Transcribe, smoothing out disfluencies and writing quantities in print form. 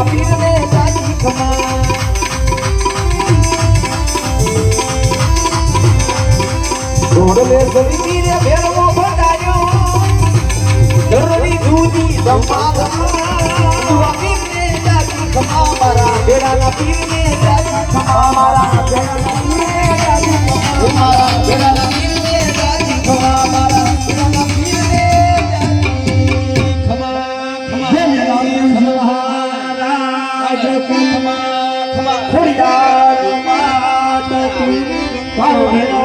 पीर ने जाती खमा ढोड़ले सभी पीरे भेरवो भटायो धरणी दूधी संपादन दुआ पीर ने जाती खमा मारा बेड़ा ना पीर ने जाती खमा मारा बेड़ा ना पीर ने जाती खमा मारा बेड़ा ना पीर ने जाती खमा मारा बेड़ा ना पीर ने जाती खमा खमा खमा खमा खमा खोड़िया माता तू